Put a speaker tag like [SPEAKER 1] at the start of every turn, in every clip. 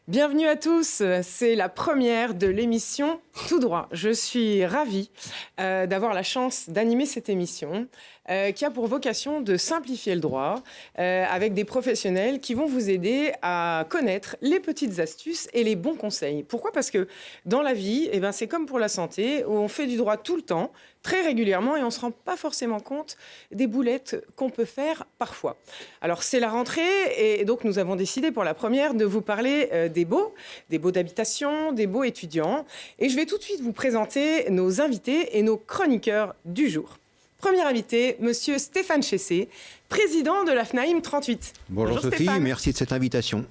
[SPEAKER 1] Bienvenue à tous, c'est la première de l'émission Tout droit. Je suis ravie d'avoir la chance d'animer cette émission qui a pour vocation de simplifier le droit avec des professionnels qui vont vous aider à connaître les petites astuces et les bons conseils. Pourquoi ? Parce que dans la vie, c'est comme pour la santé, où on fait du droit tout le temps, très régulièrement, et on ne se rend pas forcément compte des boulettes qu'on peut faire parfois. Alors c'est la rentrée, et donc nous avons décidé pour la première de vous parler des baux d'habitation, des baux étudiants. Et je vais tout de suite vous présenter nos invités et nos chroniqueurs du jour. Premier invité, monsieur Stéphane Chessé, président de la FNAIM 38.
[SPEAKER 2] Bonjour Sophie,
[SPEAKER 1] Stéphane.
[SPEAKER 2] Merci de cette invitation.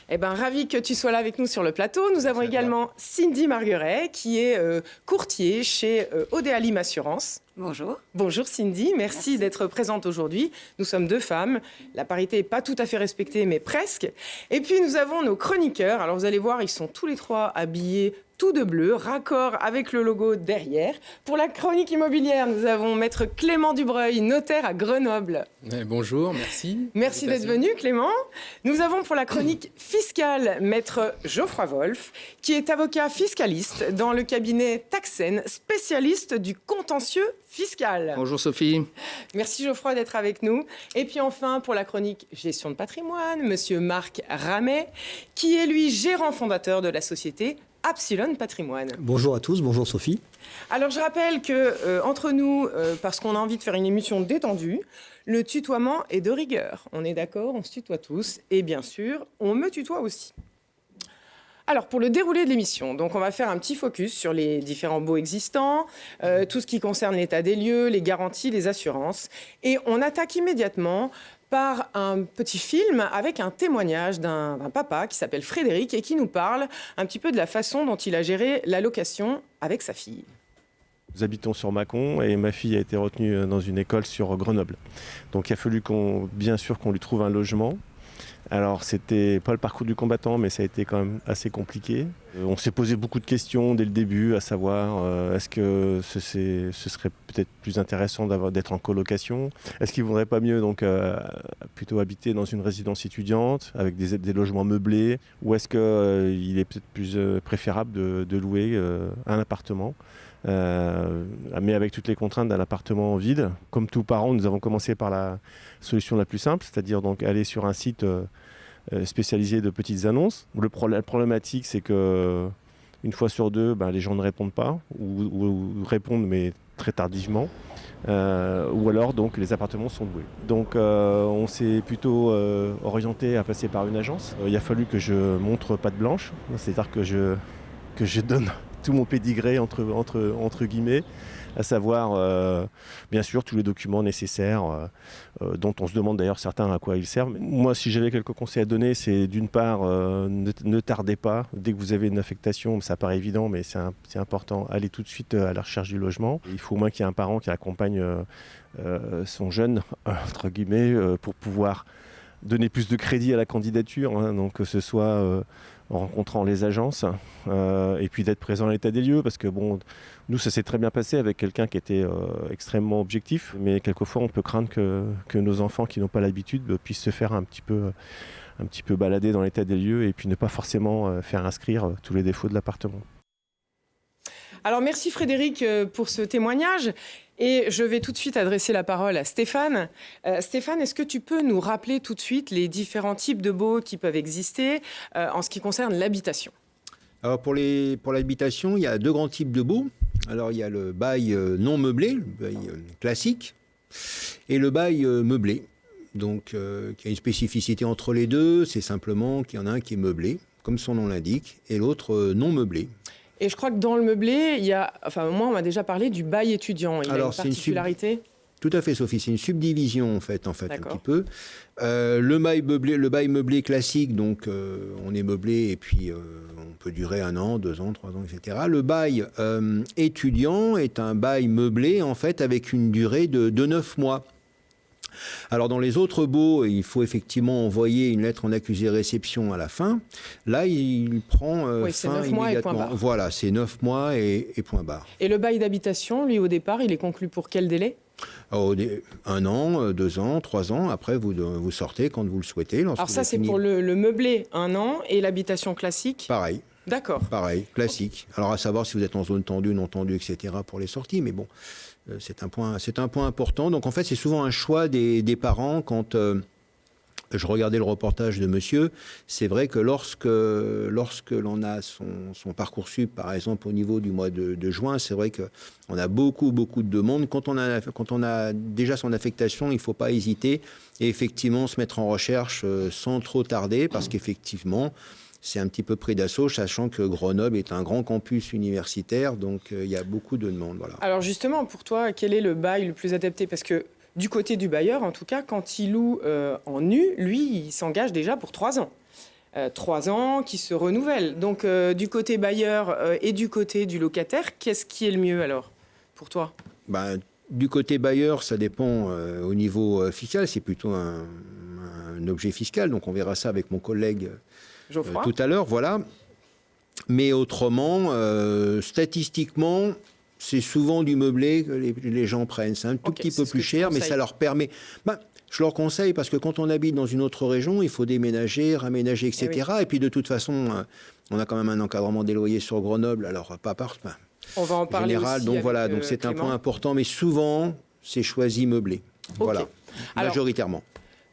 [SPEAKER 1] Ravi que tu sois là avec nous sur le plateau. Nous avons également Cindy Margueret, qui est courtier chez Odea Lim Assurance.
[SPEAKER 3] Bonjour.
[SPEAKER 1] Bonjour Cindy, merci d'être présente aujourd'hui. Nous sommes deux femmes. La parité n'est pas tout à fait respectée, mais presque. Et puis nous avons nos chroniqueurs. Alors vous allez voir, ils sont tous les trois habillés tout de bleu, raccord avec le logo derrière. Pour la chronique immobilière, nous avons maître Clément Dubreuil, notaire à Grenoble.
[SPEAKER 4] Bonjour, merci.
[SPEAKER 1] Merci d'être venu Clément. Nous avons pour la chronique fiscale maître Geoffroy Wolf, qui est avocat fiscaliste dans le cabinet Taxen, spécialiste du contentieux fiscal.
[SPEAKER 4] Bonjour Sophie.
[SPEAKER 1] Merci Geoffroy d'être avec nous. Et puis enfin, pour la chronique gestion de patrimoine, monsieur Marc Ramet, qui est lui gérant fondateur de la société Absilon Patrimoine.
[SPEAKER 5] Bonjour à tous, bonjour Sophie.
[SPEAKER 1] Alors je rappelle que entre nous, parce qu'on a envie de faire une émission détendue, le tutoiement est de rigueur. On est d'accord, on se tutoie tous. Et bien sûr, on me tutoie aussi. Alors, pour le déroulé de l'émission, donc on va faire un petit focus sur les différents baux existants, tout ce qui concerne l'état des lieux, les garanties, les assurances. Et on attaque immédiatement par un petit film avec un témoignage d'un papa qui s'appelle Frédéric et qui nous parle un petit peu de la façon dont il a géré la location avec sa fille.
[SPEAKER 6] Nous habitons sur Mâcon et ma fille a été retenue dans une école sur Grenoble. Donc il a fallu bien sûr qu'on lui trouve un logement. Alors c'était pas le parcours du combattant, mais ça a été quand même assez compliqué. On s'est posé beaucoup de questions dès le début, à savoir est-ce que ce serait peut-être plus intéressant d'être en colocation ? Est-ce qu'il ne vaudrait pas mieux donc plutôt habiter dans une résidence étudiante avec des logements meublés ? Ou est-ce qu'il est peut-être plus préférable de louer un appartement ? Mais avec toutes les contraintes d'un appartement vide. Comme tous parents, nous avons commencé par la solution la plus simple, c'est-à-dire donc aller sur un site spécialisé de petites annonces. La problématique, c'est que une fois sur deux, les gens ne répondent pas ou répondent mais très tardivement. Ou alors donc les appartements sont loués. Donc on s'est plutôt orienté à passer par une agence. Il a fallu que je montre patte blanche, c'est-à-dire que je donne tout mon pédigré entre guillemets, à savoir bien sûr tous les documents nécessaires dont on se demande d'ailleurs certains à quoi ils servent. Moi, si j'avais quelques conseils à donner, c'est d'une part ne tardez pas, dès que vous avez une affectation, ça paraît évident mais c'est important, allez tout de suite à la recherche du logement. Il faut au moins qu'il y ait un parent qui accompagne son jeune entre guillemets pour pouvoir donner plus de crédit à la candidature, donc que ce soit en rencontrant les agences et puis d'être présent à l'état des lieux, parce que nous ça s'est très bien passé avec quelqu'un qui était extrêmement objectif, mais quelquefois on peut craindre que nos enfants qui n'ont pas l'habitude puissent se faire un petit peu balader dans l'état des lieux et puis ne pas forcément faire inscrire tous les défauts de l'appartement.
[SPEAKER 1] Alors merci Frédéric pour ce témoignage et je vais tout de suite adresser la parole à Stéphane. Stéphane, est-ce que tu peux nous rappeler tout de suite les différents types de baux qui peuvent exister en ce qui concerne l'habitation ?
[SPEAKER 2] Alors pour l'habitation, il y a deux grands types de baux. Alors il y a le bail non meublé, le bail classique, et le bail meublé. Donc il y a une spécificité entre les deux, c'est simplement qu'il y en a un qui est meublé, comme son nom l'indique, et l'autre non meublé.
[SPEAKER 1] Et je crois que dans le meublé, il y a, moi on m'a déjà parlé du bail étudiant. Il
[SPEAKER 2] Alors,
[SPEAKER 1] a une particularité.
[SPEAKER 2] Tout à fait Sophie, c'est une subdivision en fait un
[SPEAKER 1] D'accord.
[SPEAKER 2] petit peu. Le bail meublé classique, donc on est meublé et puis on peut durer 1 an, 2 ans, 3 ans, etc. Le bail étudiant est un bail meublé en fait avec une durée de 9 mois. Alors dans les autres baux, il faut effectivement envoyer une lettre en accusé-réception à la fin. Là, il prend
[SPEAKER 1] c'est
[SPEAKER 2] fin
[SPEAKER 1] 9 mois
[SPEAKER 2] immédiatement.
[SPEAKER 1] et point barre.
[SPEAKER 2] Voilà, c'est 9 mois et point barre.
[SPEAKER 1] Et le bail d'habitation, lui au départ, il est conclu pour quel délai ?
[SPEAKER 2] 1 an, 2 ans, 3 ans. Après, vous sortez quand vous le souhaitez.
[SPEAKER 1] Alors ça, c'est pour le meublé 1 an et l'habitation classique.
[SPEAKER 2] Pareil.
[SPEAKER 1] D'accord.
[SPEAKER 2] Pareil, classique. Alors à savoir si vous êtes en zone tendue, non tendue, etc. pour les sorties. Mais bon, c'est un point important. Donc en fait, c'est souvent un choix des parents quand... je regardais le reportage de monsieur, c'est vrai que lorsque l'on a son Parcoursup, par exemple, au niveau du mois de juin, c'est vrai qu'on a beaucoup de demandes. Quand on a déjà son affectation, il ne faut pas hésiter et effectivement se mettre en recherche sans trop tarder, parce qu'effectivement, c'est un petit peu pris d'assaut, sachant que Grenoble est un grand campus universitaire, donc il y a beaucoup de demandes. Voilà.
[SPEAKER 1] Alors justement, pour toi, quel est le bail le plus adapté ? Parce que du côté du bailleur, en tout cas, quand il loue en nu, lui, il s'engage déjà pour 3 ans. 3 ans qui se renouvellent. Donc, du côté bailleur et du côté du locataire, qu'est-ce qui est le mieux alors, pour toi ?
[SPEAKER 2] Du côté bailleur, ça dépend au niveau fiscal. C'est plutôt un objet fiscal. Donc, on verra ça avec mon collègue tout à l'heure. Voilà. Mais autrement, statistiquement... c'est souvent du meublé que les gens prennent. C'est un tout petit peu plus cher, mais ça leur permet... je leur conseille, parce que quand on habite dans une autre région, il faut déménager, raménager, etc. Et puis de toute façon, on a quand même un encadrement des loyers sur Grenoble, alors pas partout.
[SPEAKER 1] On va en parler
[SPEAKER 2] général,
[SPEAKER 1] aussi.
[SPEAKER 2] Donc voilà, donc c'est un point important, mais souvent, c'est choisi meublé. Voilà, majoritairement.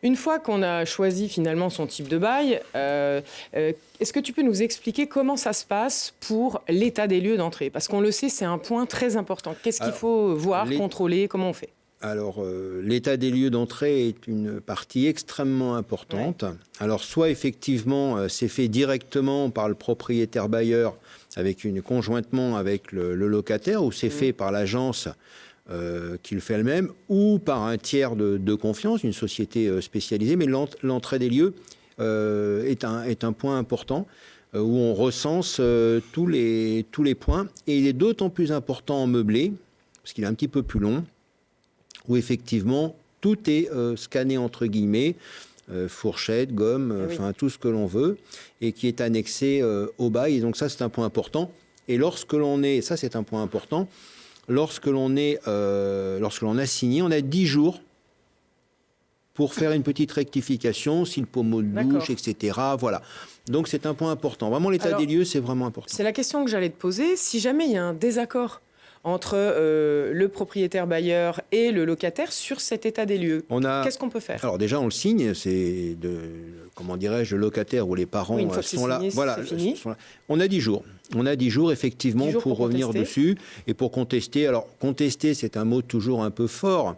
[SPEAKER 1] Une fois qu'on a choisi finalement son type de bail, est-ce que tu peux nous expliquer comment ça se passe pour l'état des lieux d'entrée ? Parce qu'on le sait, c'est un point très important. Qu'est-ce qu'il faut voir, contrôler, comment on fait ?
[SPEAKER 2] Alors, l'état des lieux d'entrée est une partie extrêmement importante. Ouais. Alors, soit effectivement, c'est fait directement par le propriétaire bailleur, conjointement avec le locataire, ou c'est fait par l'agence qui le fait elle-même, ou par un tiers de confiance, une société spécialisée. Mais l'entrée des lieux est un point important où on recense tous les points. Et il est d'autant plus important en meublé, parce qu'il est un petit peu plus long, où effectivement tout est scanné entre guillemets, fourchette, gomme, tout ce que l'on veut, et qui est annexé au bail. Et donc ça, c'est un point important. Et lorsque l'on est, ça c'est un point important, lorsque l'on a signé, on a 10 jours pour faire une petite rectification, si le pommeau de douche, etc. Voilà. Donc c'est un point important. Vraiment, l'état des lieux, c'est vraiment important.
[SPEAKER 1] C'est la question que j'allais te poser. Si jamais il y a un désaccord entre le propriétaire bailleur et le locataire sur cet état des lieux, qu'est-ce qu'on peut faire ?
[SPEAKER 2] Alors déjà, on le signe, c'est le locataire ou les parents sont là. Voilà, sont là. On a 10 jours. On a 10 jours, effectivement, 10 jours pour revenir dessus et pour contester. Alors, contester, c'est un mot toujours un peu fort,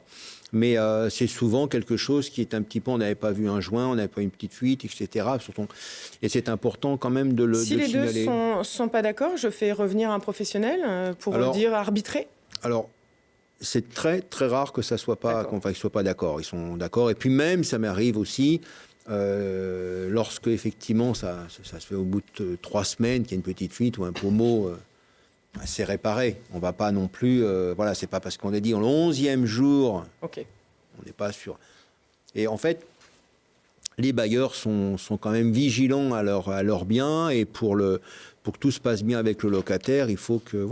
[SPEAKER 2] mais c'est souvent quelque chose qui est un petit peu, on n'avait pas vu un joint, on n'avait pas une petite fuite, etc. Et c'est important quand même de le signaler.
[SPEAKER 1] Si les deux sont pas d'accord, je fais revenir un professionnel pour dire arbitrer.
[SPEAKER 2] Alors, c'est très, très rare que ça soit pas, qu'ils soient pas d'accord. Ils sont d'accord. Et puis même, ça m'arrive aussi, lorsque effectivement ça se fait au bout de 3 semaines, qu'il y a une petite fuite ou un pommeau, c'est réparé. On va pas non plus, c'est pas parce qu'on a dit en 11e jour, on n'est pas sûr. Et en fait, les bailleurs sont quand même vigilants à leurs biens, et pour que tout se passe bien avec le locataire, il faut que...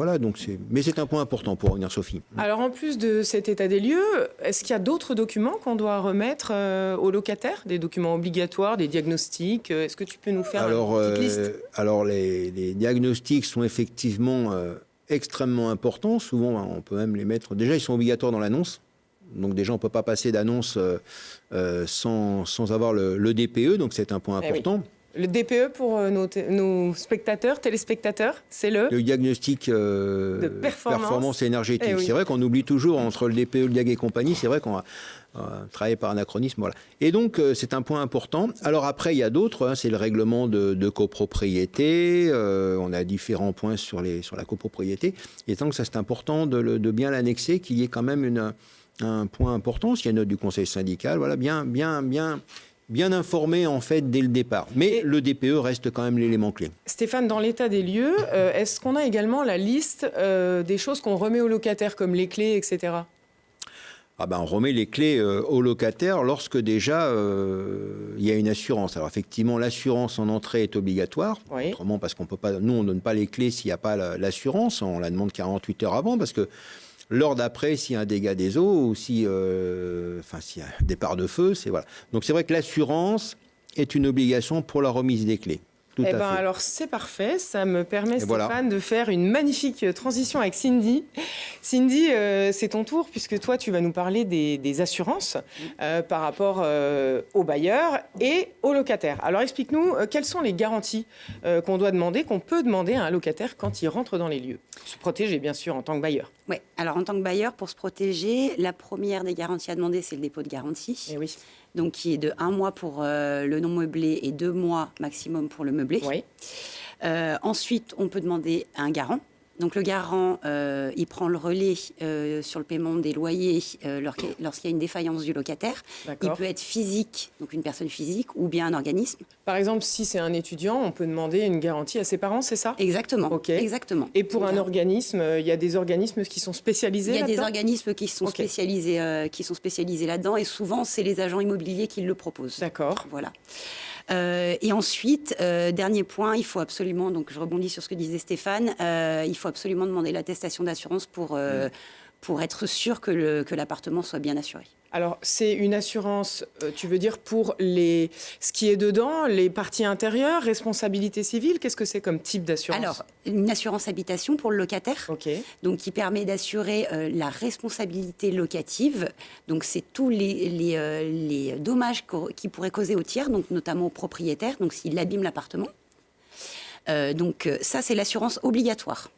[SPEAKER 2] Mais c'est un point important pour revenir, Sophie.
[SPEAKER 1] Alors, en plus de cet état des lieux, est-ce qu'il y a d'autres documents qu'on doit remettre au locataire ? Des documents obligatoires, des diagnostics ? Est-ce que tu peux nous faire une petite liste ?
[SPEAKER 2] Alors, les diagnostics sont effectivement extrêmement importants. Souvent, on peut même les mettre... Déjà, ils sont obligatoires dans l'annonce. Donc déjà, on ne peut pas passer d'annonce sans avoir le DPE. Donc, c'est un point important.
[SPEAKER 1] Oui. Le DPE, pour nos spectateurs, téléspectateurs, c'est le
[SPEAKER 2] diagnostic de performance énergétique. C'est vrai qu'on oublie toujours entre le DPE, le DIAG et compagnie. C'est vrai qu'on a travaillé par anachronisme. Voilà. Et donc, c'est un point important. Alors après, il y a d'autres. C'est le règlement de copropriété. On a différents points sur la copropriété. Et donc, ça, c'est important de bien l'annexer, qu'il y ait quand même un point important. S'il y a une note du conseil syndical, bien informé en fait dès le départ. Mais le DPE reste quand même l'élément clé.
[SPEAKER 1] Stéphane, dans l'état des lieux, est-ce qu'on a également la liste des choses qu'on remet aux locataires, comme les clés, etc.
[SPEAKER 2] On remet les clés aux locataires lorsque déjà il y a une assurance. Alors effectivement, l'assurance en entrée est obligatoire. Oui. Autrement, parce qu'on peut pas, nous on donne pas les clés s'il n'y a pas l'assurance. On la demande 48 heures avant, parce que Lors d'après, s'il y a un dégât des eaux ou s'il y a un départ de feu, c'est voilà. Donc c'est vrai que l'assurance est une obligation pour la remise des clés. Tout à fait.
[SPEAKER 1] Alors c'est parfait, ça me permet,
[SPEAKER 2] Et
[SPEAKER 1] Stéphane,
[SPEAKER 2] voilà.
[SPEAKER 1] de faire une magnifique transition avec Cindy. Cindy, c'est ton tour, puisque toi, tu vas nous parler des assurances par rapport aux bailleurs et aux locataires. Alors explique-nous, quelles sont les garanties qu'on doit demander, qu'on peut demander à un locataire quand il rentre dans les lieux? Se protéger, bien sûr, en tant que bailleur.
[SPEAKER 3] Oui, alors en tant que bailleur, pour se protéger, la première des garanties à demander, c'est le dépôt de garantie.
[SPEAKER 1] Eh oui.
[SPEAKER 3] Donc qui est de 1 mois pour le non meublé et 2 mois maximum pour le meublé.
[SPEAKER 1] Oui.
[SPEAKER 3] Ensuite, on peut demander un garant. Donc le garant, il prend le relais sur le paiement des loyers lorsqu'il y a une défaillance du locataire. Il peut être physique, donc une personne physique, ou bien un organisme.
[SPEAKER 1] Par exemple, si c'est un étudiant, on peut demander une garantie à ses parents, c'est ça?
[SPEAKER 3] Exactement.
[SPEAKER 1] Ok.
[SPEAKER 3] Exactement.
[SPEAKER 1] Et pour un organisme, il y a des organismes qui sont spécialisés
[SPEAKER 3] Il y a des
[SPEAKER 1] là-dedans?
[SPEAKER 3] organismes qui sont spécialisés là-dedans, et souvent c'est les agents immobiliers qui le proposent.
[SPEAKER 1] D'accord.
[SPEAKER 3] Voilà. Et ensuite, dernier point, il faut absolument, donc je rebondis sur ce que disait Stéphane, il faut absolument demander l'attestation d'assurance pour être sûr que l'appartement soit bien assuré.
[SPEAKER 1] Alors, c'est une assurance, tu veux dire, pour ce qui est dedans, les parties intérieures, responsabilité civile, qu'est-ce que c'est comme type d'assurance?
[SPEAKER 3] Alors, une assurance habitation pour le locataire, donc qui permet d'assurer la responsabilité locative. Donc, c'est tous les dommages qui pourraient causer au tiers, donc notamment au propriétaire, donc s'il abîme l'appartement. Donc, ça, c'est l'assurance obligatoire.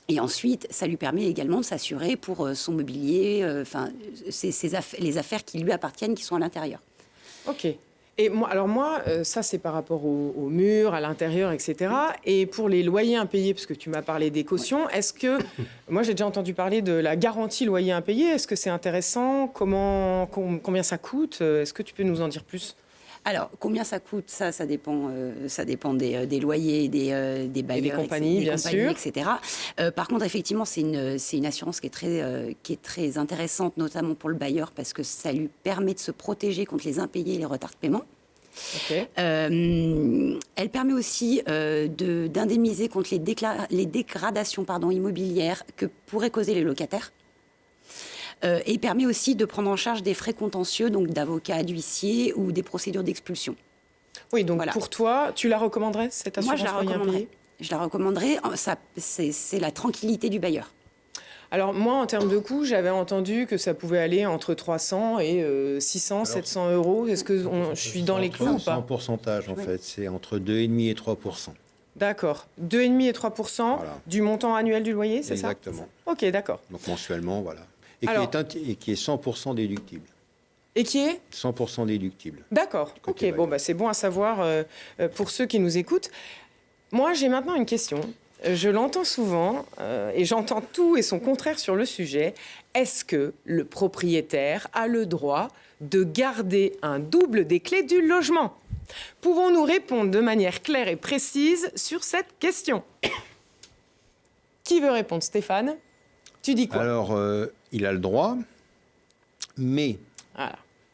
[SPEAKER 3] Et ensuite, ça lui permet également de s'assurer pour son mobilier, les affaires qui lui appartiennent, qui sont à l'intérieur.
[SPEAKER 1] Ok. Et moi, ça c'est par rapport au mur, à l'intérieur, etc. Et pour les loyers impayés, parce que tu m'as parlé des cautions, est-ce que... Moi j'ai déjà entendu parler de la garantie loyer impayé. Est-ce que c'est intéressant? Combien ça coûte? Est-ce que tu peux nous en dire plus?
[SPEAKER 3] Alors, combien ça coûte, ça dépend des loyers, des bailleurs,
[SPEAKER 1] des compagnies, bien sûr,
[SPEAKER 3] etc. Par contre, effectivement, c'est une assurance qui est très intéressante, notamment pour le bailleur, parce que ça lui permet de se protéger contre les impayés et les retards de paiement. Elle permet aussi d'indemniser contre les dégradations immobilières que pourraient causer les locataires. Et permet aussi de prendre en charge des frais contentieux, donc d'avocats, d'huissiers ou des procédures d'expulsion.
[SPEAKER 1] Oui, donc voilà. Pour toi, tu la recommanderais, cette assurance?
[SPEAKER 3] Moi, je la recommanderais. C'est la tranquillité du bailleur.
[SPEAKER 1] Alors moi, en termes de coût, j'avais entendu que ça pouvait aller entre 300 et 600, 700 euros. Est-ce que je suis dans les clous ou pas?
[SPEAKER 2] En pourcentage, en fait. C'est entre 2,5 et 3%.
[SPEAKER 1] D'accord. 2,5 et 3% du montant annuel du loyer, c'est ça?
[SPEAKER 2] Exactement.
[SPEAKER 1] Ok, d'accord.
[SPEAKER 2] Donc mensuellement, voilà. Et qui est 100% déductible.
[SPEAKER 1] Et qui est
[SPEAKER 2] 100% déductible.
[SPEAKER 1] D'accord. Ok, bon, c'est bon à savoir pour ceux qui nous écoutent. Moi, j'ai maintenant une question. Je l'entends souvent et j'entends tout et son contraire sur le sujet. Est-ce que le propriétaire a le droit de garder un double des clés du logement? Pouvons-nous répondre de manière claire et précise sur cette question? Qui veut répondre? Stéphane, tu dis quoi?
[SPEAKER 2] Alors, il a le droit, mais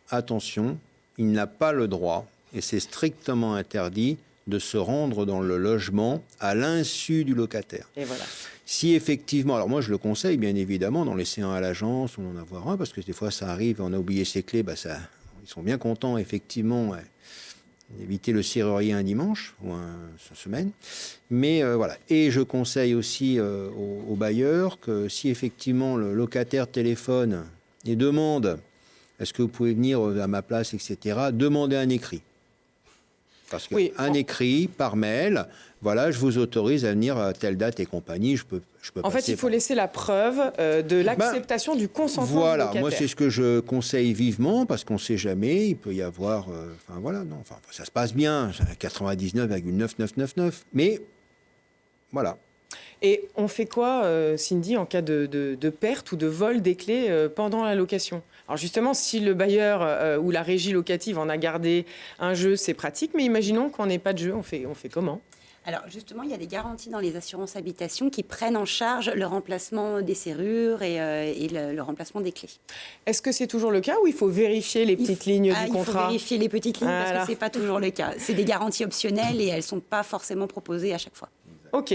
[SPEAKER 2] attention, il n'a pas le droit, et c'est strictement interdit, de se rendre dans le logement à l'insu du locataire.
[SPEAKER 1] Et voilà.
[SPEAKER 2] Si effectivement, alors moi je le conseille bien évidemment d'en laisser un à l'agence ou d'en avoir un, parce que des fois ça arrive, on a oublié ses clés, ils sont bien contents effectivement d'éviter le serrurier un dimanche ou une semaine. Mais voilà. Et je conseille aussi aux bailleurs que si effectivement le locataire téléphone et demande est-ce que vous pouvez venir à ma place, etc., demandez un écrit. Parce qu'un écrit par mail, voilà, je vous autorise à venir à telle date et compagnie, je peux
[SPEAKER 1] en fait, il faut laisser la preuve de l'acceptation du consentement du locataire.
[SPEAKER 2] Voilà, moi c'est ce que je conseille vivement, parce qu'on ne sait jamais, il peut y avoir... ça se passe bien, 99,9999, mais voilà.
[SPEAKER 1] Et on fait quoi, Cindy, en cas de perte ou de vol des clés pendant la location? Alors justement, si le bailleur ou la régie locative en a gardé un jeu, c'est pratique, mais imaginons qu'on n'ait pas de jeu, on fait comment?
[SPEAKER 3] Alors justement, il y a des garanties dans les assurances habitation qui prennent en charge le remplacement des serrures et le remplacement des clés.
[SPEAKER 1] Est-ce que c'est toujours le cas ou il faut vérifier les petites lignes du contrat?
[SPEAKER 3] Il faut vérifier les petites lignes parce que ce n'est pas toujours le cas. C'est des garanties optionnelles et elles ne sont pas forcément proposées à chaque fois.
[SPEAKER 1] Ok.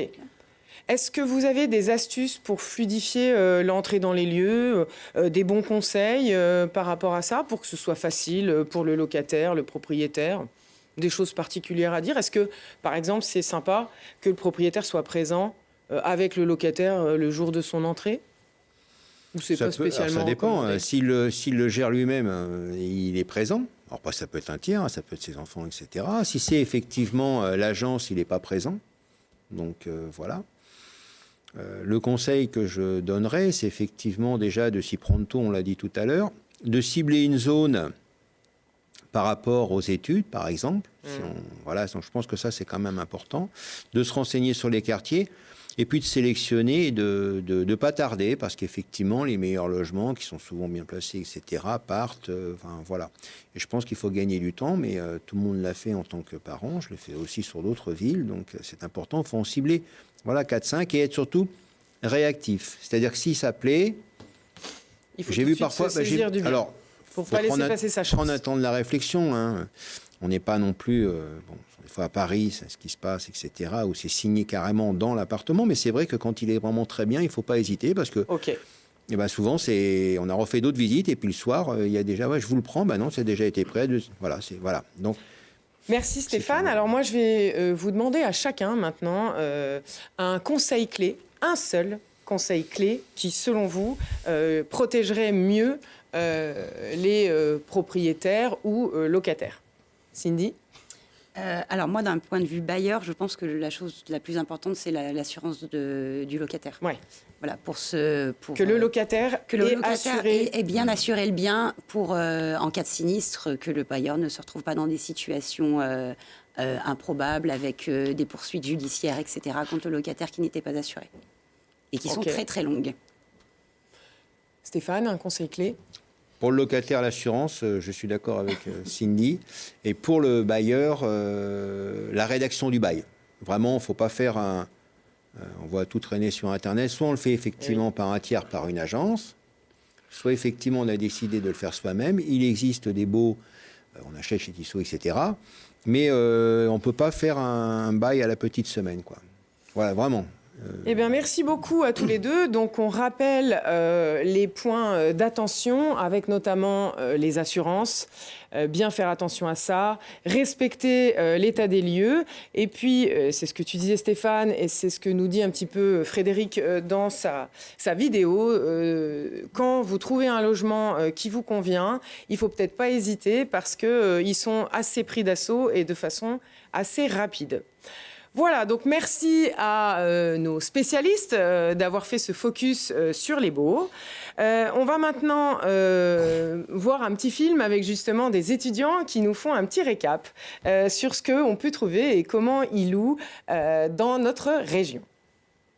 [SPEAKER 1] Est-ce que vous avez des astuces pour fluidifier l'entrée dans les lieux, des bons conseils par rapport à ça, pour que ce soit facile pour le locataire, le propriétaire? Des choses particulières à dire? Est-ce que, par exemple, c'est sympa que le propriétaire soit présent avec le locataire le jour de son entrée? Ou c'est pas spécialement
[SPEAKER 2] ça dépend. S'il le gère lui-même, il est présent. Alors, ça peut être un tiers, ça peut être ses enfants, etc. Si c'est effectivement l'agence, il n'est pas présent. Donc, voilà. Le conseil que je donnerais, c'est effectivement déjà de s'y prendre tôt, on l'a dit tout à l'heure, de cibler une zone par rapport aux études, par exemple. Je pense que ça, c'est quand même important. De se renseigner sur les quartiers et puis de sélectionner et de ne pas tarder, parce qu'effectivement, les meilleurs logements, qui sont souvent bien placés, etc., partent. Voilà. Et je pense qu'il faut gagner du temps, mais tout le monde l'a fait en tant que parent. Je l'ai fait aussi sur d'autres villes, donc c'est important. Il faut en cibler 4-5 et être surtout réactif. C'est-à-dire que si ça plaît, j'ai vu parfois... Alors,
[SPEAKER 1] faut pas laisser passer sa chance.
[SPEAKER 2] Prendre un temps de la réflexion. Hein. On n'est pas non plus... des fois à Paris, c'est ce qui se passe, etc., où c'est signé carrément dans l'appartement. Mais c'est vrai que quand il est vraiment très bien, il ne faut pas hésiter parce que... souvent, on a refait d'autres visites et puis le soir, il y a déjà... je vous le prends. Non, c'est déjà été prêt. Voilà. Donc...
[SPEAKER 1] Merci Stéphane. Alors moi, je vais vous demander à chacun maintenant un conseil clé, un seul conseil clé qui, selon vous, protégerait mieux les propriétaires ou locataires. Cindy ?
[SPEAKER 3] Alors moi, d'un point de vue bailleur, je pense que la chose la plus importante, c'est l'assurance du locataire.
[SPEAKER 1] Ouais.
[SPEAKER 3] Voilà,
[SPEAKER 1] que le locataire
[SPEAKER 3] ait bien assuré le bien pour, en cas de sinistre, que le bailleur ne se retrouve pas dans des situations improbables avec des poursuites judiciaires, etc., contre le locataire qui n'était pas assuré. Et qui sont très, très longues.
[SPEAKER 1] Stéphane, un conseil clé ?
[SPEAKER 2] Pour le locataire, l'assurance, je suis d'accord avec Cindy. Et pour le bailleur, la rédaction du bail. Vraiment, il ne faut pas faire on voit tout traîner sur Internet. Soit on le fait effectivement par un tiers, par une agence, soit effectivement on a décidé de le faire soi-même. Il existe des baux, on achète chez Tissot, etc. Mais on ne peut pas faire un bail à la petite semaine, quoi. Voilà, vraiment.
[SPEAKER 1] Eh bien, merci beaucoup à tous les deux. Donc, on rappelle les points d'attention, avec notamment les assurances. Bien faire attention à ça, respecter l'état des lieux. Et puis, c'est ce que tu disais, Stéphane, et c'est ce que nous dit un petit peu Frédéric dans sa vidéo. Quand vous trouvez un logement qui vous convient, il ne faut peut-être pas hésiter parce qu'ils sont assez pris d'assaut et de façon assez rapide. Voilà, donc merci à nos spécialistes d'avoir fait ce focus sur les baux. On va maintenant voir un petit film avec justement des étudiants qui nous font un petit récap sur ce qu'on peut trouver et comment ils louent dans notre région.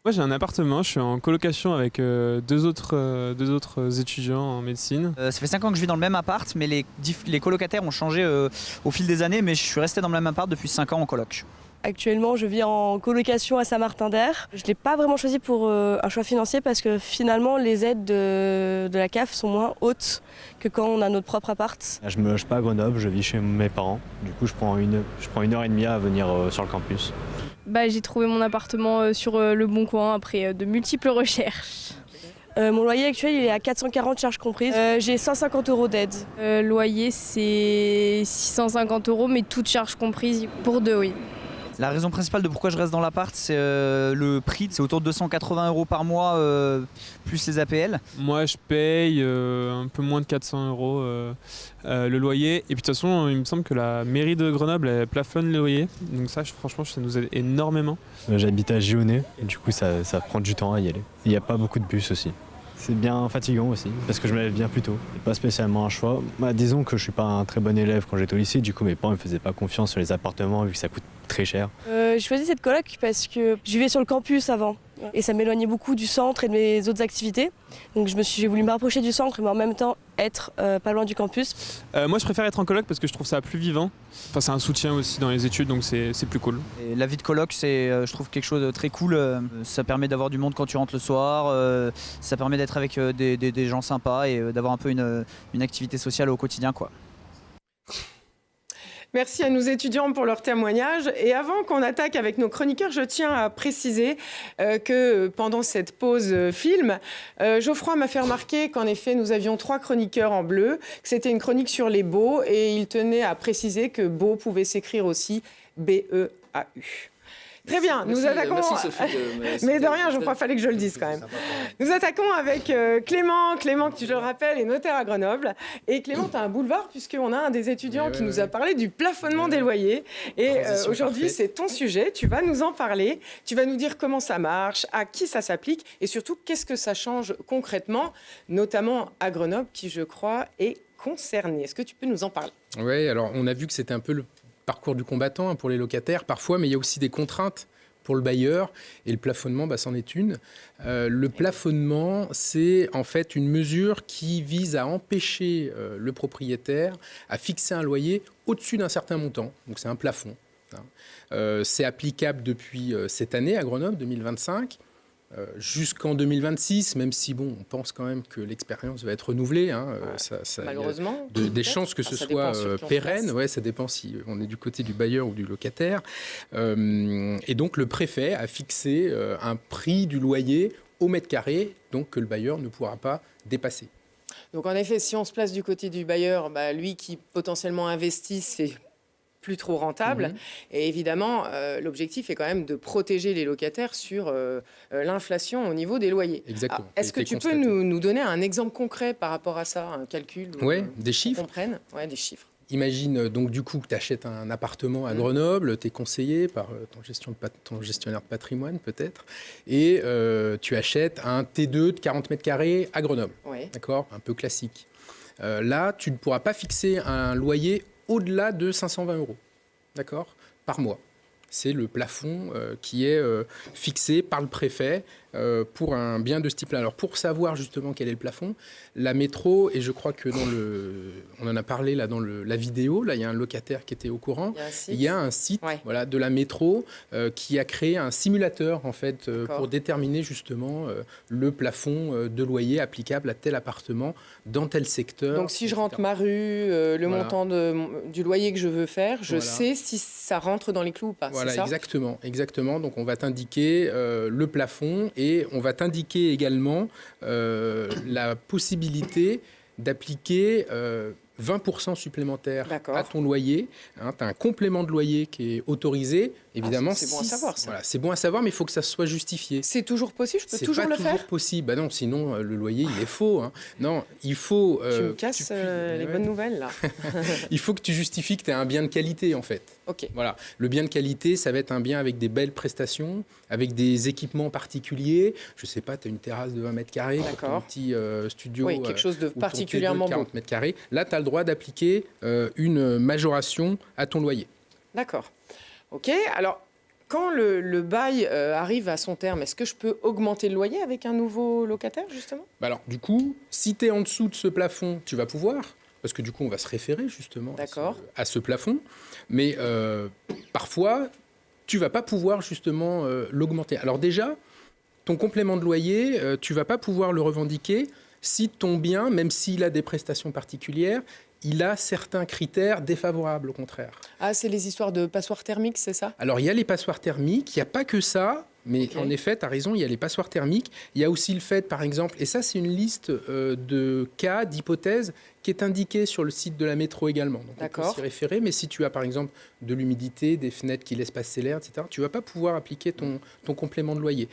[SPEAKER 4] Moi j'ai un appartement, je suis en colocation avec deux autres étudiants en médecine.
[SPEAKER 5] Ça fait 5 ans que je vis dans le même appart, mais les colocataires ont changé au fil des années, mais je suis resté dans le même appart depuis 5 ans en coloc.
[SPEAKER 7] Actuellement, je vis en colocation à Saint-Martin-d'Air. Je ne l'ai pas vraiment choisi pour un choix financier parce que finalement, les aides de la CAF sont moins hautes que quand on a notre propre appart.
[SPEAKER 8] Je ne me loge pas à Grenoble, je vis chez mes parents. Du coup, je prends 1h30 à venir sur le campus.
[SPEAKER 9] J'ai trouvé mon appartement sur Le Bon Coin après de multiples recherches.
[SPEAKER 7] Mon loyer actuel il est à 440 charges comprises. J'ai 150 € d'aide.
[SPEAKER 9] Loyer, c'est 650 €, mais toutes charges comprises pour deux, oui.
[SPEAKER 5] La raison principale de pourquoi je reste dans l'appart, c'est le prix. C'est autour de 280 € par mois, plus les APL.
[SPEAKER 4] Moi, je paye un peu moins de 400 € le loyer. Et puis de toute façon, il me semble que la mairie de Grenoble, elle plafonne le loyer. Donc ça, franchement, ça nous aide énormément.
[SPEAKER 8] J'habite à Gionnet, et du coup, ça prend du temps à y aller. Il n'y a pas beaucoup de bus aussi. C'est bien fatigant aussi, parce que je me lève bien plus tôt. C'est pas spécialement un choix. Disons que je suis pas un très bon élève quand j'étais au lycée, du coup mes parents ne me faisaient pas confiance sur les appartements vu que ça coûte très cher.
[SPEAKER 7] J'ai choisi cette coloc parce que je vivais sur le campus avant et ça m'éloignait beaucoup du centre et de mes autres activités. Donc j'ai voulu me rapprocher du centre mais en même temps être pas loin du campus.
[SPEAKER 4] Moi je préfère être en coloc parce que je trouve ça plus vivant. Enfin, c'est un soutien aussi dans les études donc c'est plus cool.
[SPEAKER 5] Et la vie de coloc c'est je trouve quelque chose de très cool. Ça permet d'avoir du monde quand tu rentres le soir, ça permet d'être avec des gens sympas et d'avoir un peu une activité sociale au quotidien, quoi.
[SPEAKER 1] Merci à nos étudiants pour leur témoignage. Et avant qu'on attaque avec nos chroniqueurs, je tiens à préciser que pendant cette pause film, Geoffroy m'a fait remarquer qu'en effet, nous avions 3 chroniqueurs en bleu, que c'était une chronique sur les baux, et il tenait à préciser que beau pouvait s'écrire aussi B-E-A-U. Très bien, nous attaquons.
[SPEAKER 10] Merci Sophie.
[SPEAKER 1] Mais de rien, je crois qu'il fallait que je le dise quand même. Nous attaquons avec Clément. Clément, qui je le rappelle, est notaire à Grenoble. Et Clément, tu as un boulevard, puisqu'on a un des étudiants qui nous a parlé du plafonnement des loyers. Et aujourd'hui, c'est ton sujet. Tu vas nous en parler. Tu vas nous dire comment ça marche, à qui ça s'applique, et surtout, qu'est-ce que ça change concrètement, notamment à Grenoble, qui, je crois, est concerné. Est-ce que tu peux nous en parler ?
[SPEAKER 10] Oui, alors on a vu que c'était un peu le parcours du combattant pour les locataires parfois, mais il y a aussi des contraintes pour le bailleur, et le plafonnement, c'en est une. Le plafonnement, c'est en fait une mesure qui vise à empêcher le propriétaire à fixer un loyer au-dessus d'un certain montant. Donc c'est un plafond. C'est applicable depuis cette année à Grenoble, 2025. Jusqu'en 2026, même si on pense quand même que l'expérience va être renouvelée.
[SPEAKER 1] Malheureusement.
[SPEAKER 10] Des chances que ce soit pérenne. Ouais, ça dépend si on est du côté du bailleur ou du locataire. Et donc le préfet a fixé un prix du loyer au mètre carré, donc que le bailleur ne pourra pas dépasser.
[SPEAKER 1] Donc en effet, si on se place du côté du bailleur, lui qui potentiellement investit, c'est plus trop rentable. Et évidemment, l'objectif est quand même de protéger les locataires sur l'inflation au niveau des loyers.
[SPEAKER 10] Exactement.
[SPEAKER 1] Est-ce que tu peux nous donner un exemple concret par rapport à ça, un calcul
[SPEAKER 10] des chiffres.
[SPEAKER 1] Des chiffres.
[SPEAKER 10] Imagine donc du coup que tu achètes un appartement à Grenoble, tu es conseillé par ton gestionnaire de patrimoine peut-être, et tu achètes un T2 de 40 mètres carrés à Grenoble. D'accord ? Un peu classique. Là, tu ne pourras pas fixer un loyer au-delà de 520 €, d'accord, par mois. C'est le plafond qui est fixé par le préfet pour un bien de ce type-là. Alors, pour savoir justement quel est le plafond, la métro, et je crois que on en a parlé là dans la vidéo, là, il y a un locataire qui était au courant. Il y a un site de la métro qui a créé un simulateur, en fait, pour déterminer justement le plafond de loyer applicable à tel appartement dans tel secteur.
[SPEAKER 1] Donc, si je rentre ma rue, le montant du loyer que je veux faire, je sais si ça rentre dans les clous ou pas.
[SPEAKER 10] Voilà, exactement. Donc, on va t'indiquer le plafond et on va t'indiquer également la possibilité d'appliquer 20% supplémentaires à ton loyer. Tu as un complément de loyer qui est autorisé. Évidemment,
[SPEAKER 1] c'est bon à savoir, ça.
[SPEAKER 10] Voilà, c'est bon à savoir, mais il faut que ça soit justifié.
[SPEAKER 1] C'est toujours possible? Je peux toujours le faire?
[SPEAKER 10] C'est pas toujours possible. Non, sinon, le loyer, il est faux. Non, il faut...
[SPEAKER 1] tu me casses les bonnes nouvelles, là.
[SPEAKER 10] Il faut que tu justifies que tu as un bien de qualité, en fait. Voilà. Le bien de qualité, ça va être un bien avec des belles prestations, avec des équipements particuliers. Je sais pas, tu as une terrasse de 20 mètres carrés, un petit studio.
[SPEAKER 1] Oui, quelque chose de particulièrement beau.
[SPEAKER 10] 40 mètres carrés. Là, tu as le droit d'appliquer une majoration à ton loyer.
[SPEAKER 1] D'accord. OK. Alors, quand le bail arrive à son terme, est-ce que je peux augmenter le loyer avec un nouveau locataire, justement?
[SPEAKER 10] Alors, du coup, si tu es en dessous de ce plafond, tu vas pouvoir, parce que du coup, on va se référer justement à ce plafond. Mais parfois, tu ne vas pas pouvoir justement l'augmenter. Alors déjà, ton complément de loyer, tu ne vas pas pouvoir le revendiquer si ton bien, même s'il a des prestations particulières, il a certains critères défavorables, au contraire.
[SPEAKER 1] Ah, c'est les histoires de passoires thermiques, c'est ça?
[SPEAKER 10] Alors, il y a les passoires thermiques, il n'y a pas que ça, mais en effet, tu as raison, il y a les passoires thermiques. Il y a aussi le fait, par exemple, et ça, c'est une liste de cas, d'hypothèses, qui est indiquée sur le site de la métro également. Donc, on peut s'y référer, mais si tu as, par exemple, de l'humidité, des fenêtres qui laissent passer l'air, etc., tu ne vas pas pouvoir appliquer ton complément de loyer.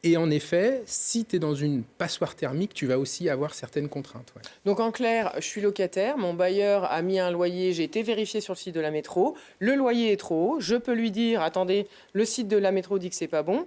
[SPEAKER 10] Et en effet, si tu es dans une passoire thermique, tu vas aussi avoir certaines contraintes.
[SPEAKER 1] Donc en clair, je suis locataire, mon bailleur a mis un loyer, j'ai été vérifié sur le site de la métro, le loyer est trop haut, je peux lui dire, attendez, le site de la métro dit que c'est pas bon.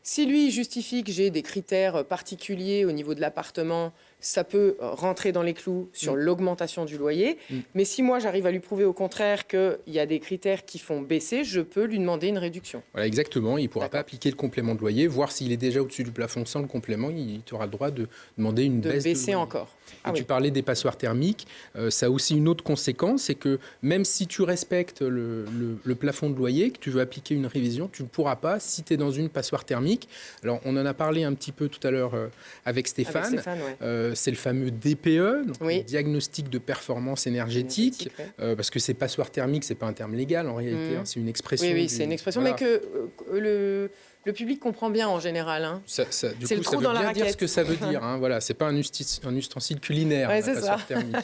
[SPEAKER 1] Si lui justifie que j'ai des critères particuliers au niveau de l'appartement, ça peut rentrer dans les clous sur l'augmentation du loyer. Mais si moi, j'arrive à lui prouver au contraire qu'il y a des critères qui font baisser, je peux lui demander une réduction.
[SPEAKER 10] Voilà, exactement. Il ne pourra pas appliquer le complément de loyer, voir s'il est déjà au-dessus du plafond sans le complément, il aura le droit de demander une baisse de
[SPEAKER 1] baisser
[SPEAKER 10] loyer.
[SPEAKER 1] encore.
[SPEAKER 10] Tu parlais des passoires thermiques. Ça a aussi une autre conséquence, c'est que même si tu respectes le plafond de loyer, que tu veux appliquer une révision, tu ne pourras pas si tu es dans une passoire thermique. Alors, on en a parlé un petit peu tout à l'heure avec Stéphane. c'est le fameux DPE, donc le diagnostic de performance énergétique, parce que c'est passoire thermique, c'est pas un terme légal en réalité, c'est une expression.
[SPEAKER 1] Oui, c'est une expression, mais que le public comprend bien en général. Hein.
[SPEAKER 10] C'est le trou dans la raquette. Dire ce que ça veut dire. Hein, voilà, c'est pas un ustensile culinaire, la passoire thermique.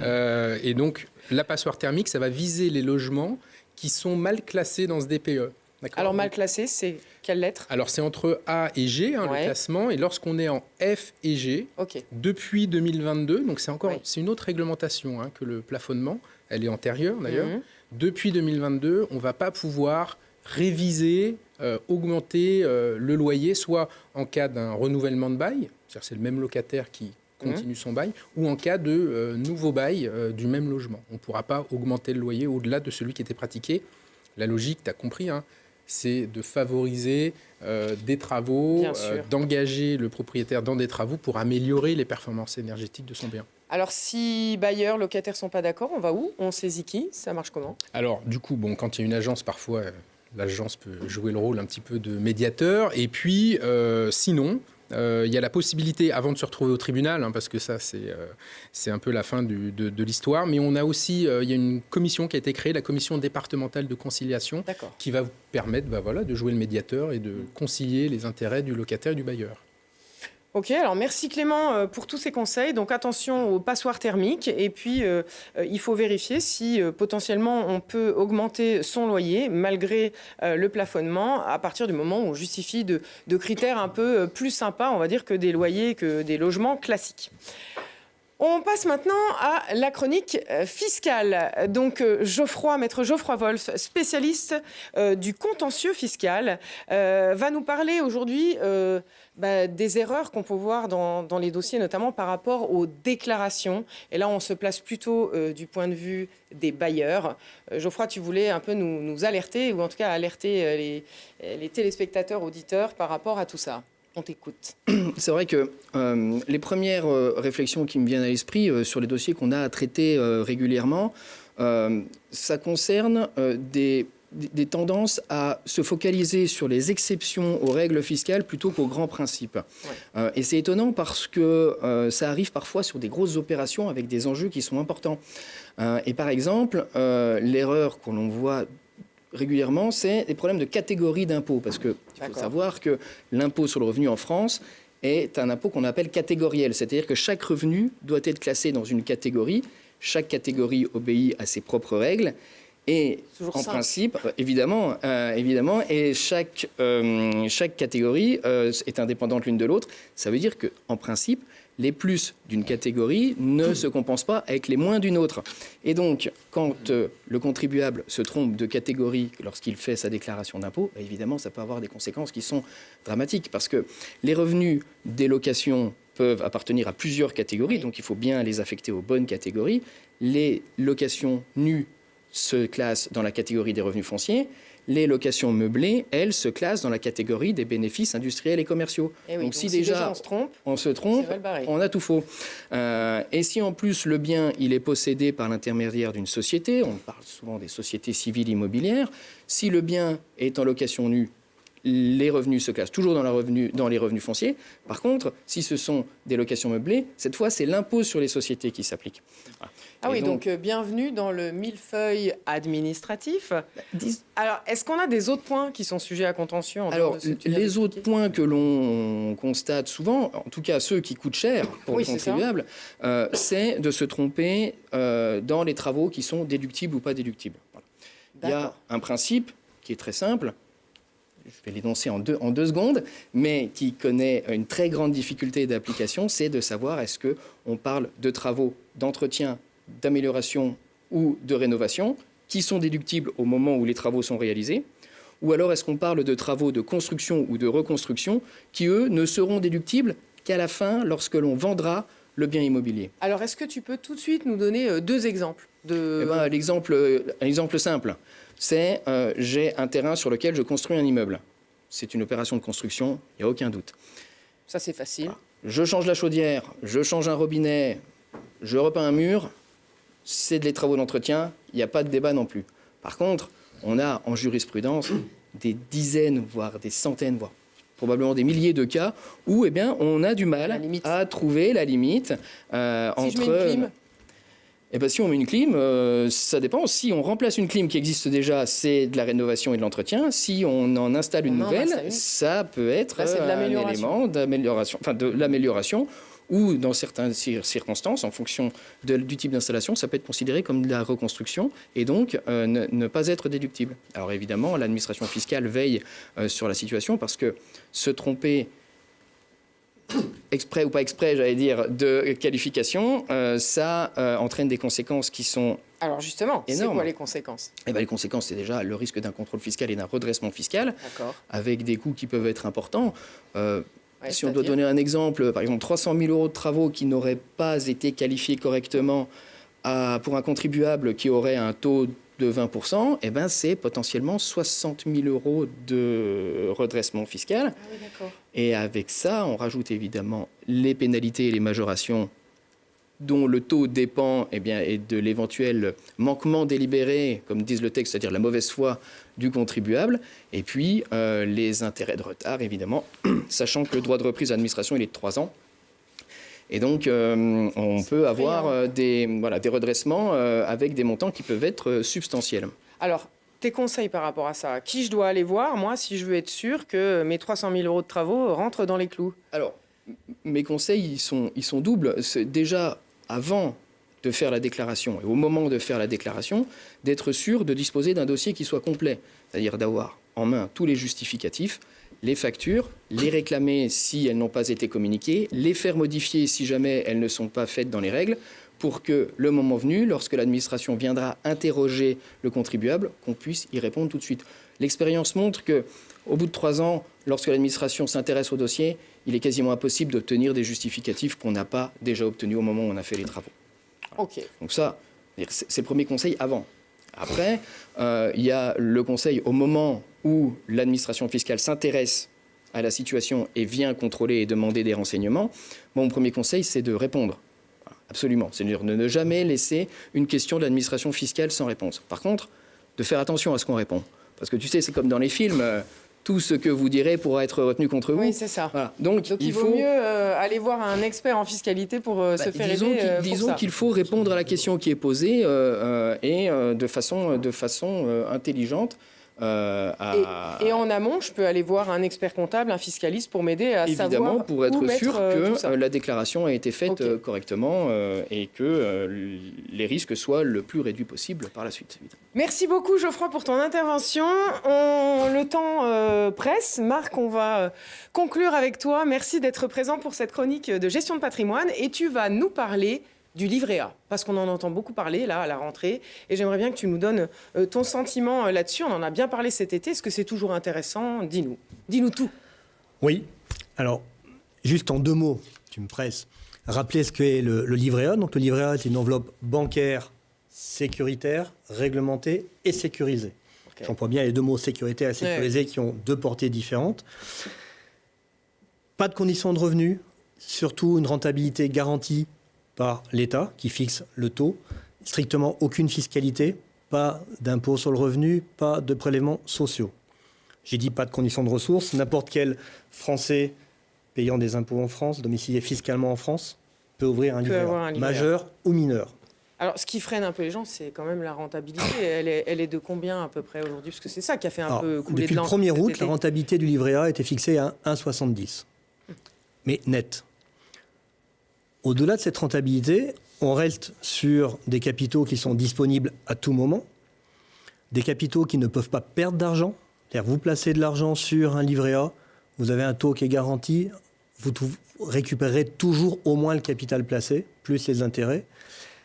[SPEAKER 10] Hein. Et donc, la passoire thermique, ça va viser les logements qui sont mal classés dans ce DPE.
[SPEAKER 1] Alors, mal classé, c'est quelle lettre?
[SPEAKER 10] Alors, c'est entre A et G, le classement. Et lorsqu'on est en F et G, depuis 2022, donc c'est une autre réglementation que le plafonnement. Elle est antérieure, d'ailleurs. Depuis 2022, on ne va pas pouvoir réviser, augmenter le loyer, soit en cas d'un renouvellement de bail, c'est-à-dire c'est le même locataire qui continue son bail, ou en cas de nouveau bail du même logement. On ne pourra pas augmenter le loyer au-delà de celui qui était pratiqué. La logique, tu as compris, c'est de favoriser des travaux, d'engager le propriétaire dans des travaux pour améliorer les performances énergétiques de son bien.
[SPEAKER 1] Alors, si bailleurs, locataires ne sont pas d'accord, on va où? On saisit qui? Ça marche comment?
[SPEAKER 10] Alors, du coup, quand il y a une agence, parfois, l'agence peut jouer le rôle un petit peu de médiateur. Et puis, sinon, il y a la possibilité, avant de se retrouver au tribunal, parce que ça, c'est un peu la fin de l'histoire, mais on a aussi, il y a une commission qui a été créée, la commission départementale de conciliation, qui va vous permettre de jouer le médiateur et de concilier les intérêts du locataire et du bailleur.
[SPEAKER 1] Ok, alors merci Clément pour tous ces conseils. Donc attention aux passoires thermiques et puis il faut vérifier si potentiellement on peut augmenter son loyer malgré le plafonnement à partir du moment où on justifie de critères un peu plus sympas, on va dire, que des loyers, que des logements classiques. On passe maintenant à la chronique fiscale. Donc Maître Geoffroy Wolf, spécialiste du contentieux fiscal, va nous parler aujourd'hui des erreurs qu'on peut voir dans les dossiers, notamment par rapport aux déclarations. Et là, on se place plutôt du point de vue des bailleurs. Geoffroy, tu voulais un peu nous alerter, ou en tout cas alerter les téléspectateurs, auditeurs par rapport à tout ça. On t'écoute.
[SPEAKER 11] C'est vrai que les premières réflexions qui me viennent à l'esprit sur les dossiers qu'on a à traiter régulièrement, ça concerne des tendances à se focaliser sur les exceptions aux règles fiscales plutôt qu'aux grands principes. Ouais. Et c'est étonnant parce que ça arrive parfois sur des grosses opérations avec des enjeux qui sont importants. Et par exemple, l'erreur que l'on voit régulièrement, c'est des problèmes de catégorie d'impôts. Parce qu'il faut savoir que l'impôt sur le revenu en France est un impôt qu'on appelle catégoriel. C'est-à-dire que chaque revenu doit être classé dans une catégorie. Chaque catégorie obéit à ses propres règles. Et en principe, évidemment, et chaque catégorie est indépendante l'une de l'autre. Ça veut dire qu'en principe, les plus d'une catégorie ne se compensent pas avec les moins d'une autre. Et donc, quand le contribuable se trompe de catégorie lorsqu'il fait sa déclaration d'impôt, évidemment, ça peut avoir des conséquences qui sont dramatiques. Parce que les revenus des locations peuvent appartenir à plusieurs catégories, donc il faut bien les affecter aux bonnes catégories. Les locations nues se classent dans la catégorie des revenus fonciers. Les locations meublées, elles, se classent dans la catégorie des bénéfices industriels et commerciaux.
[SPEAKER 1] Et oui, donc si déjà
[SPEAKER 11] on se trompe, on a tout faux. Et si en plus le bien il est possédé par l'intermédiaire d'une société, on parle souvent des sociétés civiles immobilières, si le bien est en location nue, les revenus se classent toujours dans les revenus fonciers. Par contre, si ce sont des locations meublées, cette fois, c'est l'impôt sur les sociétés qui s'applique.
[SPEAKER 1] Voilà. Ah oui, donc bienvenue dans le millefeuille administratif. Alors, est-ce qu'on a des autres points qui sont sujets à contentieux?
[SPEAKER 11] Alors, les autres points que l'on constate souvent, en tout cas ceux qui coûtent cher pour le contribuable, c'est de se tromper dans les travaux qui sont déductibles ou pas déductibles. Voilà. Il y a un principe qui est très simple. Je vais l'énoncer en deux secondes, mais qui connaît une très grande difficulté d'application, c'est de savoir est-ce qu'on parle de travaux d'entretien, d'amélioration ou de rénovation qui sont déductibles au moment où les travaux sont réalisés, ou alors est-ce qu'on parle de travaux de construction ou de reconstruction qui, eux, ne seront déductibles qu'à la fin lorsque l'on vendra le bien immobilier.
[SPEAKER 1] Alors, est-ce que tu peux tout de suite nous donner deux exemples
[SPEAKER 11] Un exemple simple. C'est j'ai un terrain sur lequel je construis un immeuble. C'est une opération de construction, il n'y a aucun doute.
[SPEAKER 1] Ça, c'est facile.
[SPEAKER 11] Voilà. Je change la chaudière, je change un robinet, je repeins un mur, c'est des travaux d'entretien, il n'y a pas de débat non plus. Par contre, on a en jurisprudence des dizaines, voire des centaines, voire probablement des milliers de cas où on a du mal à trouver la limite entre...
[SPEAKER 1] Je mets une clim
[SPEAKER 11] si on met une clim, ça dépend. Si on remplace une clim qui existe déjà, c'est de la rénovation et de l'entretien. Si on en installe une nouvelle, ça peut être un élément d'amélioration, de l'amélioration, ou dans certaines circonstances, en fonction du type d'installation, ça peut être considéré comme de la reconstruction et donc ne pas être déductible. Alors évidemment, l'administration fiscale veille sur la situation parce que se tromper exprès ou pas exprès, j'allais dire, de qualification, ça entraîne des conséquences qui sont
[SPEAKER 1] Alors justement,
[SPEAKER 11] énormes.
[SPEAKER 1] C'est quoi les conséquences ?
[SPEAKER 11] Les conséquences, c'est déjà le risque d'un contrôle fiscal et d'un redressement fiscal, avec des coûts qui peuvent être importants. Si on doit donner un exemple, par exemple 300 000 € de travaux qui n'auraient pas été qualifiés correctement pour un contribuable qui aurait un taux de 20%, c'est potentiellement 60 000 € de redressement fiscal.
[SPEAKER 1] Ah oui, d'accord.
[SPEAKER 11] Et avec ça, on rajoute évidemment les pénalités et les majorations dont le taux dépend et de l'éventuel manquement délibéré, comme disent le texte, c'est-à-dire la mauvaise foi du contribuable, et puis les intérêts de retard, évidemment, sachant que le droit de reprise à l'administration, il est de 3 ans. Et donc, on peut avoir des redressements avec des montants qui peuvent être substantiels.
[SPEAKER 1] Alors, tes conseils par rapport à ça, qui je dois aller voir, moi, si je veux être sûr que mes 300 000 € de travaux rentrent dans les clous ?
[SPEAKER 11] Alors, mes conseils, ils sont doubles. C'est déjà, avant de faire la déclaration et au moment de faire la déclaration, d'être sûr de disposer d'un dossier qui soit complet, c'est-à-dire d'avoir en main tous les justificatifs, les factures, les réclamer si elles n'ont pas été communiquées, les faire modifier si jamais elles ne sont pas faites dans les règles, pour que le moment venu, lorsque l'administration viendra interroger le contribuable, qu'on puisse y répondre tout de suite. L'expérience montre qu'au bout de 3 ans, lorsque l'administration s'intéresse au dossier, il est quasiment impossible d'obtenir des justificatifs qu'on n'a pas déjà obtenus au moment où on a fait les travaux.
[SPEAKER 1] Ok.
[SPEAKER 11] Donc ça, c'est le premier conseil avant. Après, il y a le conseil au moment où l'administration fiscale s'intéresse à la situation et vient contrôler et demander des renseignements. Mon premier conseil, c'est de répondre. Absolument. C'est-à-dire de ne jamais laisser une question de l'administration fiscale sans réponse. Par contre, de faire attention à ce qu'on répond. Parce que tu sais, c'est comme dans les films, tout ce que vous direz pourra être retenu contre vous.
[SPEAKER 1] Oui, c'est ça.
[SPEAKER 11] Voilà. Donc
[SPEAKER 1] il vaut mieux aller voir un expert en fiscalité pour se faire aider.
[SPEAKER 11] Disons qu'il faut répondre à la question qui est posée et de façon intelligente.
[SPEAKER 1] Et en amont, je peux aller voir un expert comptable, un fiscaliste pour m'aider à savoir
[SPEAKER 11] évidemment, pour être sûr que
[SPEAKER 1] la
[SPEAKER 11] déclaration a été faite correctement et que les risques soient le plus réduits possible par la suite. Évidemment.
[SPEAKER 1] Merci beaucoup Geoffroy pour ton intervention. Le temps presse. Marc, on va conclure avec toi. Merci d'être présent pour cette chronique de gestion de patrimoine et tu vas nous parler du livret A, parce qu'on en entend beaucoup parler là à la rentrée, et j'aimerais bien que tu nous donnes ton sentiment là-dessus. On en a bien parlé cet été. Est-ce que c'est toujours intéressant ? Dis-nous tout.
[SPEAKER 12] Oui. Alors, juste en 2 mots, tu me presses. Rappelez ce qu'est le livret A. Donc, le livret A est une enveloppe bancaire sécuritaire, réglementée et sécurisée. Okay. J'emploie bien les 2 mots sécuritaire et sécurisé qui ont 2 portées différentes. Pas de conditions de revenus, surtout une rentabilité garantie par l'État qui fixe le taux, strictement aucune fiscalité, pas d'impôt sur le revenu, pas de prélèvements sociaux. J'ai dit pas de conditions de ressources, n'importe quel Français payant des impôts en France, domicilié fiscalement en France, peut ouvrir un livret A, majeur ou mineur.
[SPEAKER 1] Alors, ce qui freine un peu les gens, c'est quand même la rentabilité. Elle est de combien à peu près aujourd'hui ? Parce que c'est ça qui a fait un peu couler de l'encre.
[SPEAKER 12] Depuis le 1er août, la rentabilité du livret A était fixée à 1,70. Mais net. Au-delà de cette rentabilité, on reste sur des capitaux qui sont disponibles à tout moment, des capitaux qui ne peuvent pas perdre d'argent. C'est-à-dire vous placez de l'argent sur un livret A, vous avez un taux qui est garanti, vous récupérerez toujours au moins le capital placé, plus les intérêts.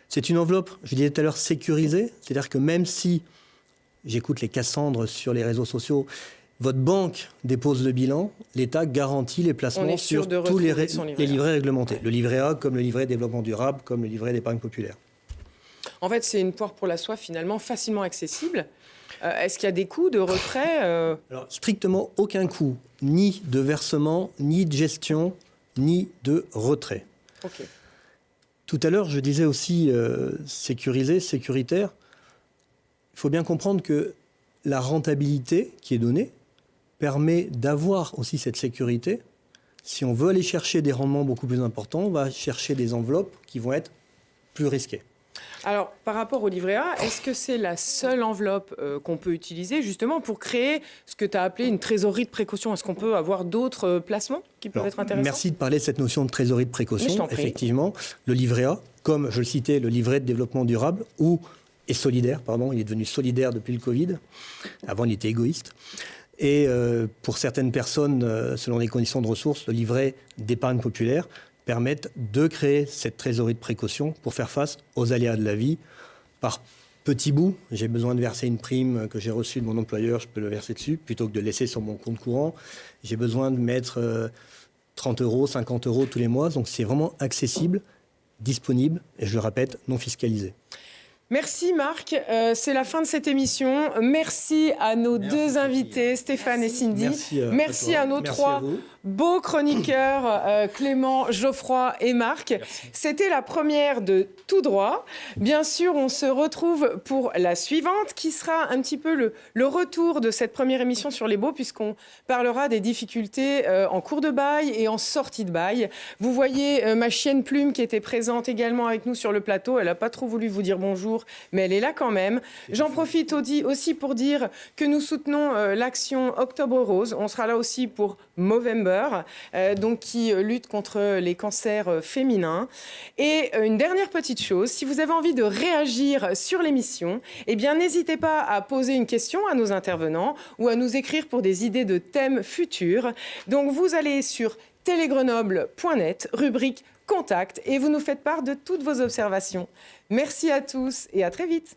[SPEAKER 12] C'est une enveloppe, je disais tout à l'heure, sécurisée, c'est-à-dire que même si, j'écoute les Cassandres sur les réseaux sociaux, votre banque dépose le bilan, l'État garantit les placements sur tous les livrets réglementés. Le livret A comme le livret développement durable, comme le livret d'épargne populaire.
[SPEAKER 1] En fait, c'est une poire pour la soie finalement facilement accessible. Est-ce qu'il y a des coûts de retrait
[SPEAKER 12] Alors, strictement aucun coût, ni de versement, ni de gestion, ni de retrait.
[SPEAKER 1] Okay.
[SPEAKER 12] Tout à l'heure, je disais aussi sécurisé, sécuritaire. Il faut bien comprendre que la rentabilité qui est donnée permet d'avoir aussi cette sécurité. Si on veut aller chercher des rendements beaucoup plus importants, on va chercher des enveloppes qui vont être plus risquées.
[SPEAKER 1] Alors, par rapport au livret A, est-ce que c'est la seule enveloppe qu'on peut utiliser justement pour créer ce que tu as appelé une trésorerie de précaution? Est-ce qu'on peut avoir d'autres placements qui peuvent être intéressants?
[SPEAKER 12] Merci de parler de cette notion de trésorerie de précaution. Effectivement, le livret A, comme je le citais, le livret de développement durable et solidaire, il est devenu solidaire depuis le Covid. Avant, il était égoïste. Et pour certaines personnes, selon les conditions de ressources, le livret d'épargne populaire permettent de créer cette trésorerie de précaution pour faire face aux aléas de la vie. Par petits bouts, j'ai besoin de verser une prime que j'ai reçue de mon employeur, je peux le verser dessus, plutôt que de laisser sur mon compte courant. J'ai besoin de mettre 30 €, 50 € tous les mois. Donc c'est vraiment accessible, disponible et je le répète, non fiscalisé.
[SPEAKER 1] Merci Marc, c'est la fin de cette émission. Merci à nos deux invités, Stéphane et Cindy. Merci à nos trois beaux chroniqueurs, Clément, Geoffroy et Marc. C'était la première de Tout droit. Bien sûr, on se retrouve pour la suivante, qui sera un petit peu le retour de cette première émission sur les baux, puisqu'on parlera des difficultés en cours de bail et en sortie de bail. Vous voyez ma chienne Plume qui était présente également avec nous sur le plateau. Elle n'a pas trop voulu vous dire bonjour, mais elle est là quand même. J'en profite aussi pour dire que nous soutenons l'action Octobre Rose. On sera là aussi pour Movember, donc qui lutte contre les cancers féminins. Et une dernière petite chose, si vous avez envie de réagir sur l'émission, eh bien n'hésitez pas à poser une question à nos intervenants ou à nous écrire pour des idées de thèmes futurs. Donc vous allez sur télégrenoble.net, rubrique Contact, et vous nous faites part de toutes vos observations. Merci à tous et à très vite.